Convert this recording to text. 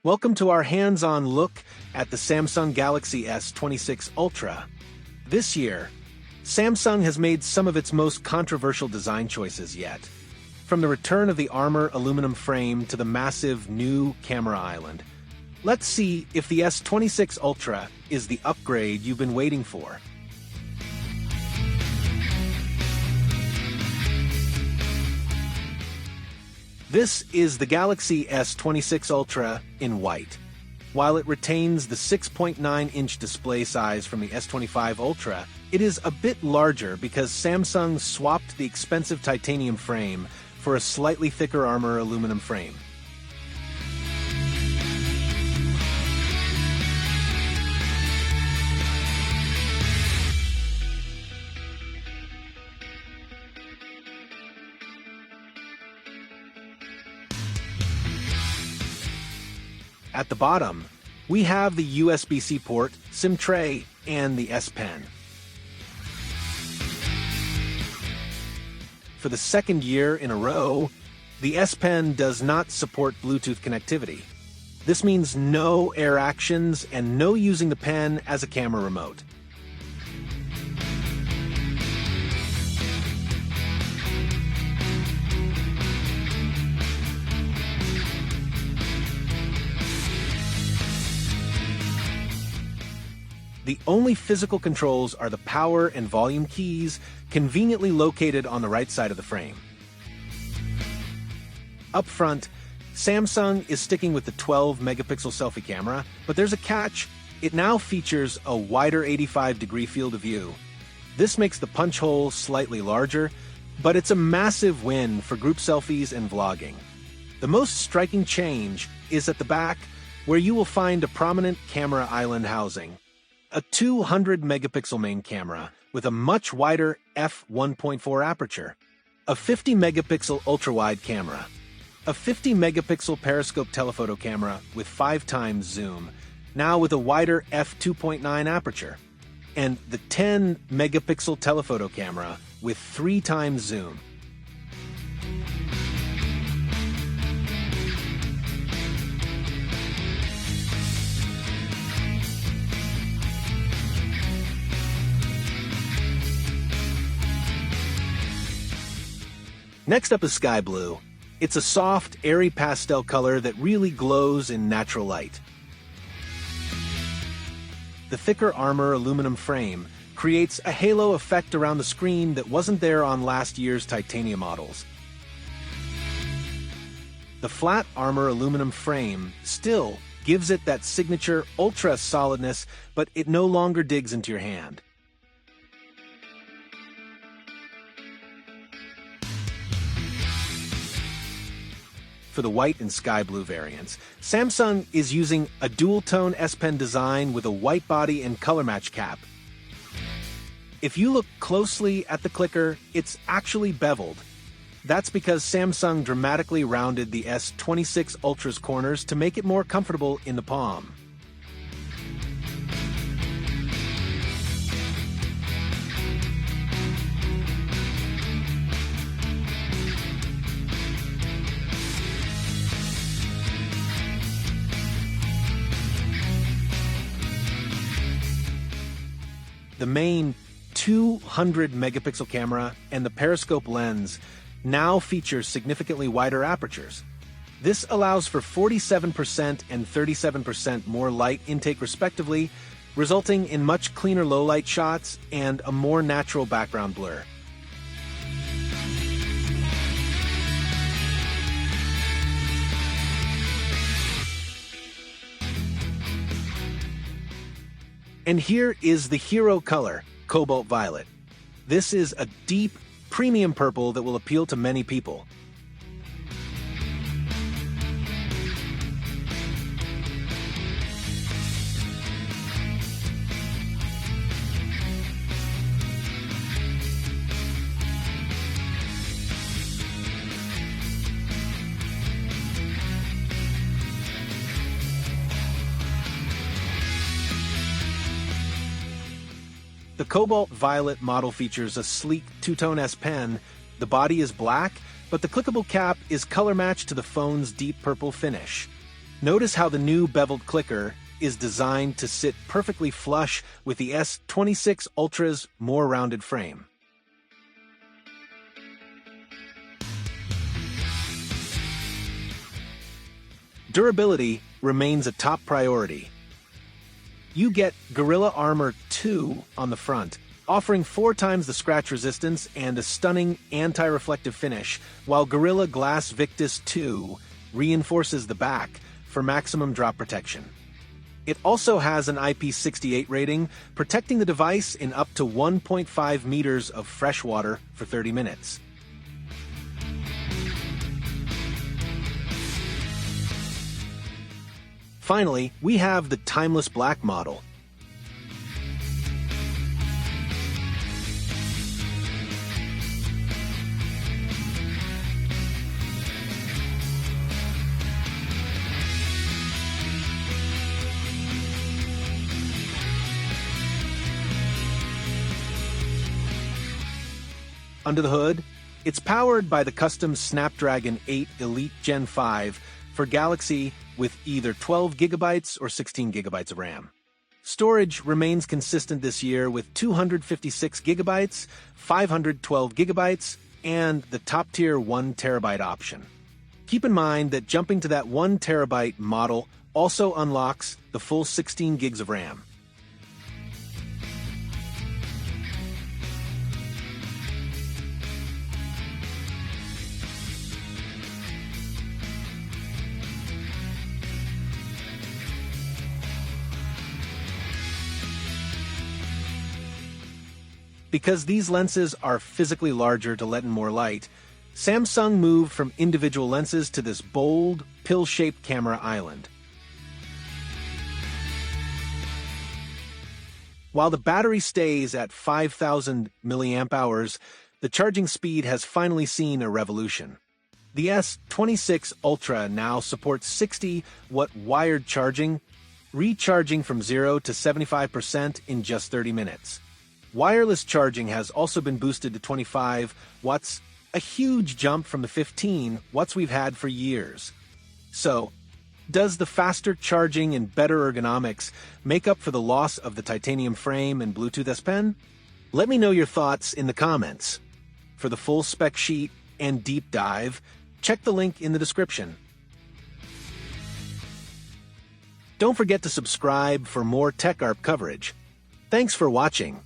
Welcome to our hands-on look at the Samsung Galaxy S26 Ultra. This year, Samsung has made some of its most controversial design choices yet. From the return of the Armor aluminum frame to the massive new camera island, let's see if the S26 Ultra is the upgrade you've been waiting for. This is the Galaxy S26 Ultra in white. While it retains the 6.9-inch display size from the S25 Ultra, it is a bit larger because Samsung swapped the expensive titanium frame for a slightly thicker Armor aluminum frame. At the bottom, we have the USB-C port, SIM tray, and the S Pen. For the second year in a row, the S Pen does not support Bluetooth connectivity. This means no air actions and no using the pen as a camera remote. The only physical controls are the power and volume keys, conveniently located on the right side of the frame. Up front, Samsung is sticking with the 12-megapixel selfie camera, but there's a catch. It now features a wider 85-degree field of view. This makes the punch hole slightly larger, but it's a massive win for group selfies and vlogging. The most striking change is at the back, where you will find a prominent camera island housing. A 200-megapixel main camera with a much wider f1.4 aperture, a 50-megapixel ultra-wide camera, a 50-megapixel periscope telephoto camera with 5 times zoom, now with a wider f2.9 aperture, and the 10-megapixel telephoto camera with 3 times zoom. Next up is sky blue. It's a soft, airy pastel color that really glows in natural light. The thicker Armor aluminum frame creates a halo effect around the screen that wasn't there on last year's titanium models. The flat Armor aluminum frame still gives it that signature ultra solidness, but it no longer digs into your hand. For the white and sky blue variants, Samsung is using a dual-tone S Pen design with a white body and color match cap. If you look closely at the clicker, it's actually beveled. That's because Samsung dramatically rounded the S26 Ultra's corners to make it more comfortable in the palm. The main 200-megapixel camera and the periscope lens now feature significantly wider apertures. This allows for 47% and 37% more light intake respectively, resulting in much cleaner low-light shots and a more natural background blur. And here is the hero color, Cobalt Violet. This is a deep, premium purple that will appeal to many people. The Cobalt Violet model features a sleek two-tone S Pen. The body is black, but the clickable cap is color matched to the phone's deep purple finish. Notice how the new Bevelled Clicker is designed to sit perfectly flush with the S26 Ultra's more rounded frame. Durability remains a top priority. You get Gorilla Armor 2 on the front, offering 4 times the scratch resistance and a stunning anti-reflective finish, while Gorilla Glass Victus 2 reinforces the back for maximum drop protection. It also has an IP68 rating, protecting the device in up to 1.5 meters of fresh water for 30 minutes. Finally, we have the timeless black model. Under the hood, it's powered by the custom Snapdragon 8 Elite Gen 5 for Galaxy with either 12 gigabytes or 16 gigabytes of RAM. Storage remains consistent this year with 256 gigabytes, 512 gigabytes, and the top-tier 1 terabyte option. Keep in mind that jumping to that 1 terabyte model also unlocks the full 16 gigs of RAM. Because these lenses are physically larger to let in more light, Samsung moved from individual lenses to this bold, pill-shaped camera island. While the battery stays at 5,000 mAh, the charging speed has finally seen a revolution. The S26 Ultra now supports 60-watt wired charging, recharging from 0 to 75% in just 30 minutes. Wireless charging has also been boosted to 25 watts, a huge jump from the 15 watts we've had for years. So, does the faster charging and better ergonomics make up for the loss of the titanium frame and Bluetooth S Pen? Let me know your thoughts in the comments. For the full spec sheet and deep dive, check the link in the description. Don't forget to subscribe for more TechArp coverage. Thanks for watching.